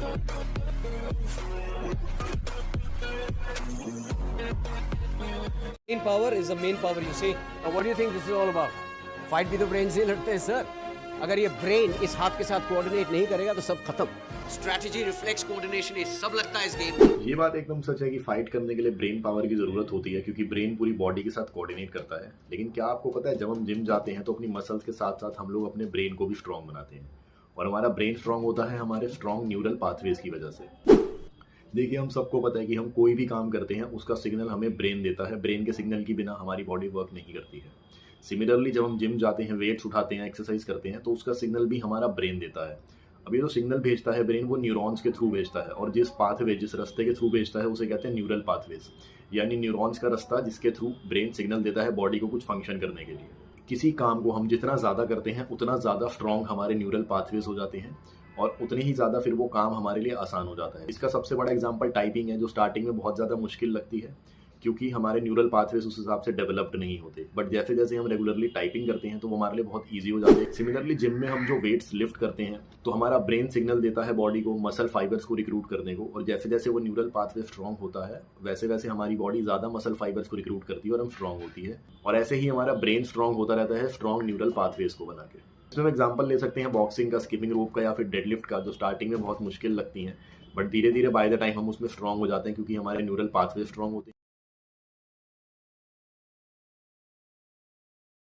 Main power is the main power, you see. What do you think this is all about? Fight भी तो brain से लड़ते हैं sir. अगर ये brain इस हाथ के साथ coordinate नहीं करेगा तो सब खत्म. Strategy, reflex, coordination ये सब लगता है इस गेम में. ये बात एकदम सच है कि फाइट करने के लिए ब्रेन पावर की जरूरत होती है, क्योंकि ब्रेन पूरी बॉडी के साथ कोऑर्डिनेट करता है. लेकिन क्या आपको पता है, जब हम जिम जाते हैं तो अपनी मसल्स के साथ साथ हम लोग अपने ब्रेन को भी स्ट्रांग बनाते हैं. और हमारा ब्रेन स्ट्रांग होता है हमारे स्ट्रांग न्यूरल पाथवेज की वजह से. देखिए, हम सबको पता है कि हम कोई भी काम करते हैं उसका सिग्नल हमें ब्रेन देता है. ब्रेन के सिग्नल के बिना हमारी बॉडी वर्क नहीं करती है. सिमिलरली जब हम जिम जाते हैं, वेट्स उठाते हैं, एक्सरसाइज करते हैं, तो उसका सिग्नल भी हमारा ब्रेन देता है. अब ये जो सिग्नल भेजता है ब्रेन, वो न्यूरॉन्स के थ्रू भेजता है. और जिस पाथवे, जिस रास्ते के थ्रू भेजता है, उसे कहते हैं न्यूरल पाथवेज, यानी न्यूरॉन्स का रास्ता जिसके थ्रू ब्रेन सिग्नल देता है बॉडी को कुछ फंक्शन करने के लिए. किसी काम को हम जितना ज़्यादा करते हैं उतना ज़्यादा स्ट्रॉन्ग हमारे न्यूरल पाथवेज हो जाते हैं, और उतने ही ज़्यादा फिर वो काम हमारे लिए आसान हो जाता है. इसका सबसे बड़ा एग्जांपल टाइपिंग है, जो स्टार्टिंग में बहुत ज़्यादा मुश्किल लगती है क्योंकि हमारे न्यूरल पाथवेज उस हिसाब से डेवलप्ड नहीं होते. बट जैसे जैसे हम रेगुलरली टाइपिंग करते हैं तो वो हमारे लिए बहुत ईजी हो जाते हैं. सिमिलरली जिम में हम जो वेट्स लिफ्ट करते हैं तो हमारा ब्रेन सिग्नल देता है बॉडी को मसल फाइबर्स को रिक्रूट करने को, और जैसे जैसे वो न्यूरल पाथवे स्ट्रॉन्ग होता है वैसे वैसे हमारी बॉडी ज़्यादा मसल फाइबर्स को रिक्रूट करती है और हम स्ट्रॉन्ग होती है. और ऐसे ही हमारा ब्रेन स्ट्रॉन्ग होता रहता है स्ट्रॉन्ग न्यूरल पाथवेज को बना के. इसमें एग्जांपल ले सकते हैं बॉक्सिंग का, स्किपिंग रोप का, या फिर डेडलिफ्ट का, जो स्टार्टिंग में बहुत मुश्किल लगती हैं बट धीरे धीरे बाय द टाइम हम उसमें स्ट्रॉन्ग हो जाते हैं क्योंकि हमारे न्यूरल पाथवे स्ट्रॉन्ग होते हैं.